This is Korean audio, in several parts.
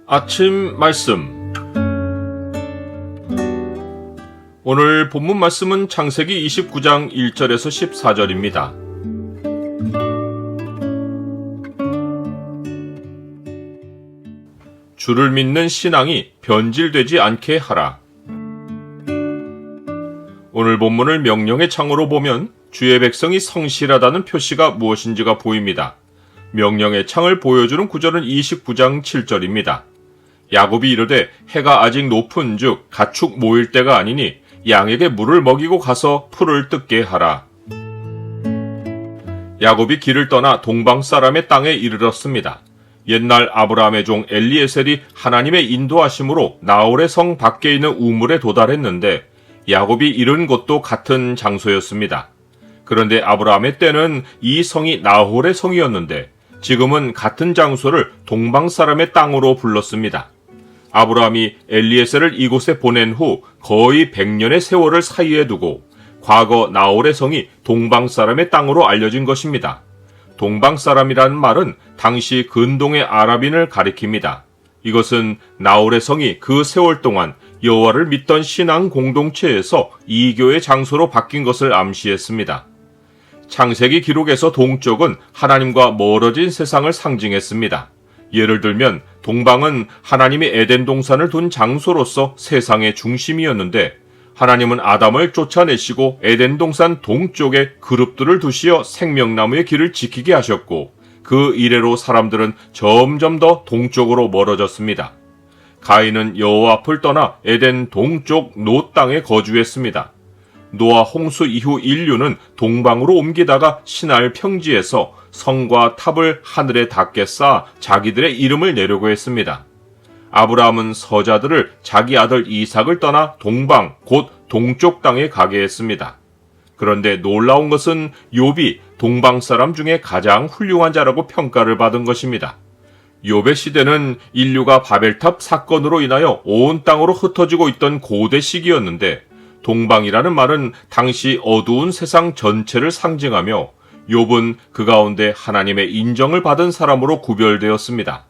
아침 말씀. 오늘 본문 말씀은 창세기 29장 1절에서 14절입니다. 주를 믿는 신앙이 변질되지 않게 하라. 오늘 본문을 명령의 창으로 보면 주의 백성이 성실하다는 표시가 무엇인지가 보입니다. 명령의 창을 보여주는 구절은 29장 7절입니다. 야곱이 이르되 해가 아직 높은즉 가축 모일 때가 아니니 양에게 물을 먹이고 가서 풀을 뜯게 하라. 야곱이 길을 떠나 동방 사람의 땅에 이르렀습니다. 옛날 아브라함의 종 엘리에셀이 하나님의 인도하심으로 나홀의 성 밖에 있는 우물에 도달했는데 야곱이 이른 곳도 같은 장소였습니다. 그런데 아브라함의 때는 이 성이 나홀의 성이었는데 지금은 같은 장소를 동방 사람의 땅으로 불렀습니다. 아브라함이 엘리에셀을 이곳에 보낸 후 거의 100년의 세월을 사이에 두고 과거 나홀의 성이 동방 사람의 땅으로 알려진 것입니다. 동방 사람이라는 말은 당시 근동의 아랍인을 가리킵니다. 이것은 나홀의 성이 그 세월 동안 여호와를 믿던 신앙 공동체에서 이교의 장소로 바뀐 것을 암시했습니다. 창세기 기록에서 동쪽은 하나님과 멀어진 세상을 상징했습니다. 예를 들면 동방은 하나님이 에덴 동산을 둔 장소로서 세상의 중심이었는데 하나님은 아담을 쫓아내시고 에덴 동산 동쪽에 그룹들을 두시어 생명나무의 길을 지키게 하셨고 그 이래로 사람들은 점점 더 동쪽으로 멀어졌습니다. 가인은 여호와 앞을 떠나 에덴 동쪽 노 땅에 거주했습니다. 노아 홍수 이후 인류는 동방으로 옮기다가 시날 평지에서 성과 탑을 하늘에 닿게 쌓아 자기들의 이름을 내려고 했습니다. 아브라함은 서자들을 자기 아들 이삭을 떠나 동방, 곧 동쪽 땅에 가게 했습니다. 그런데 놀라운 것은 욥이 동방 사람 중에 가장 훌륭한 자라고 평가를 받은 것입니다. 욥의 시대는 인류가 바벨탑 사건으로 인하여 온 땅으로 흩어지고 있던 고대 시기였는데 동방이라는 말은 당시 어두운 세상 전체를 상징하며 욥은 그 가운데 하나님의 인정을 받은 사람으로 구별되었습니다.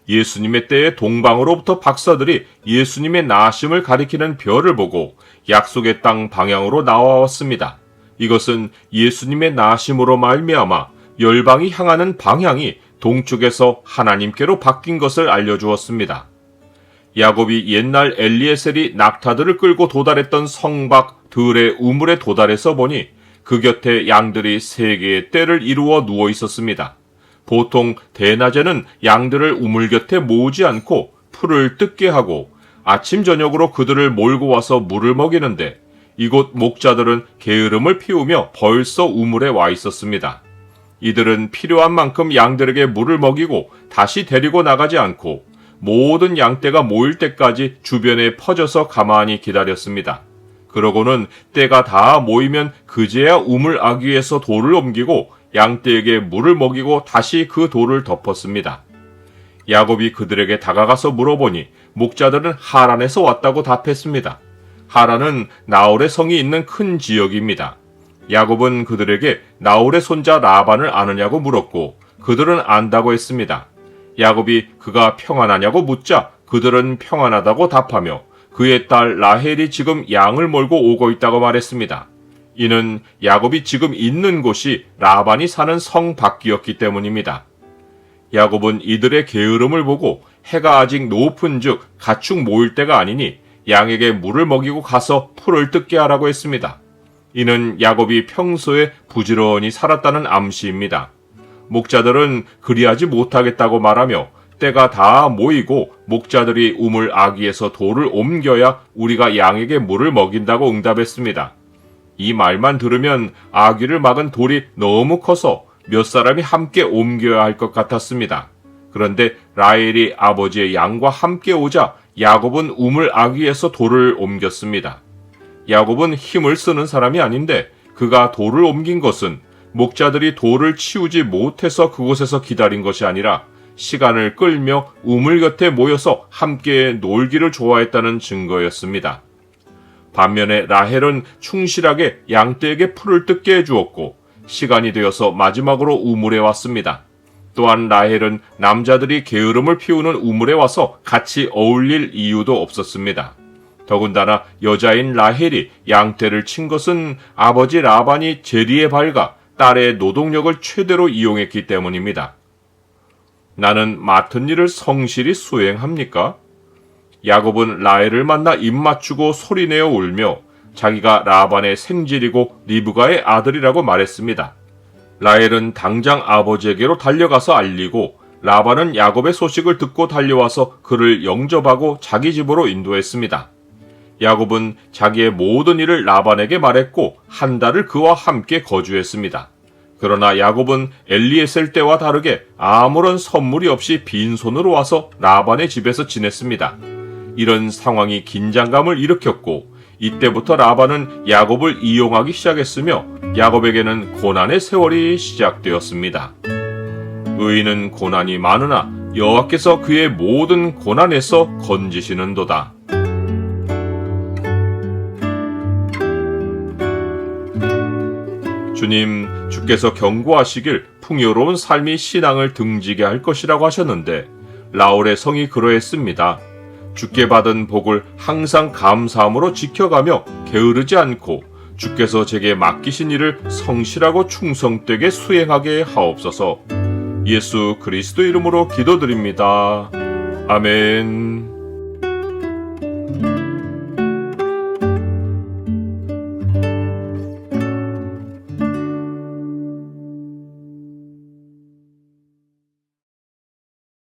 예수님의 때에 동방으로부터 박사들이 예수님의 나심을 가리키는 별을 보고 약속의 땅 방향으로 나와왔습니다. 이것은 예수님의 나심으로 말미암아 열방이 향하는 방향이 동쪽에서 하나님께로 바뀐 것을 알려주었습니다. 야곱이 옛날 엘리에셀이 낙타들을 끌고 도달했던 성밖 들의 우물에 도달해서 보니 그 곁에 양들이 3개의 떼를 이루어 누워 있었습니다. 보통 대낮에는 양들을 우물 곁에 모으지 않고 풀을 뜯게 하고 아침 저녁으로 그들을 몰고 와서 물을 먹이는데 이곳 목자들은 게으름을 피우며 벌써 우물에 와 있었습니다. 이들은 필요한 만큼 양들에게 물을 먹이고 다시 데리고 나가지 않고 모든 양떼가 모일 때까지 주변에 퍼져서 가만히 기다렸습니다. 그러고는 떼가 다 모이면 그제야 우물 아귀에서 돌을 옮기고 양떼에게 물을 먹이고 다시 그 돌을 덮었습니다. 야곱이 그들에게 다가가서 물어보니 목자들은 하란에서 왔다고 답했습니다. 하란은 나홀의 성이 있는 큰 지역입니다. 야곱은 그들에게 나홀의 손자 라반을 아느냐고 물었고 그들은 안다고 했습니다. 야곱이 그가 평안하냐고 묻자 그들은 평안하다고 답하며 그의 딸 라헬이 지금 양을 몰고 오고 있다고 말했습니다. 이는 야곱이 지금 있는 곳이 라반이 사는 성 밖이었기 때문입니다. 야곱은 이들의 게으름을 보고 해가 아직 높은즉 가축 모일 때가 아니니 양에게 물을 먹이고 가서 풀을 뜯게 하라고 했습니다. 이는 야곱이 평소에 부지런히 살았다는 암시입니다. 목자들은 그리하지 못하겠다고 말하며 때가 다 모이고 목자들이 우물 아귀에서 돌을 옮겨야 우리가 양에게 물을 먹인다고 응답했습니다. 이 말만 들으면 아귀를 막은 돌이 너무 커서 몇 사람이 함께 옮겨야 할 것 같았습니다. 그런데 라헬이 아버지의 양과 함께 오자 야곱은 우물 아귀에서 돌을 옮겼습니다. 야곱은 힘을 쓰는 사람이 아닌데 그가 돌을 옮긴 것은 목자들이 돌을 치우지 못해서 그곳에서 기다린 것이 아니라 시간을 끌며 우물 곁에 모여서 함께 놀기를 좋아했다는 증거였습니다. 반면에 라헬은 충실하게 양떼에게 풀을 뜯게 해주었고 시간이 되어서 마지막으로 우물에 왔습니다. 또한 라헬은 남자들이 게으름을 피우는 우물에 와서 같이 어울릴 이유도 없었습니다. 더군다나 여자인 라헬이 양떼를 친 것은 아버지 라반이 재리에 밝아 딸의 노동력을 최대로 이용했기 때문입니다. 나는 맡은 일을 성실히 수행합니까? 야곱은 라헬을 만나 입맞추고 소리내어 울며 자기가 라반의 생질이고 리브가의 아들이라고 말했습니다. 라헬은 당장 아버지에게로 달려가서 알리고 라반은 야곱의 소식을 듣고 달려와서 그를 영접하고 자기 집으로 인도했습니다. 야곱은 자기의 모든 일을 라반에게 말했고 한 달을 그와 함께 거주했습니다. 그러나 야곱은 엘리에셀 때와 다르게 아무런 선물이 없이 빈손으로 와서 라반의 집에서 지냈습니다. 이런 상황이 긴장감을 일으켰고 이때부터 라반은 야곱을 이용하기 시작했으며 야곱에게는 고난의 세월이 시작되었습니다. 의인은 고난이 많으나 여호와께서 그의 모든 고난에서 건지시는도다. 주님, 주께서 경고하시길 풍요로운 삶이 신앙을 등지게 할 것이라고 하셨는데 라헬의 성이 그러했습니다. 주께 받은 복을 항상 감사함으로 지켜가며 게으르지 않고 주께서 제게 맡기신 일을 성실하고 충성되게 수행하게 하옵소서. 예수 그리스도 이름으로 기도드립니다. 아멘.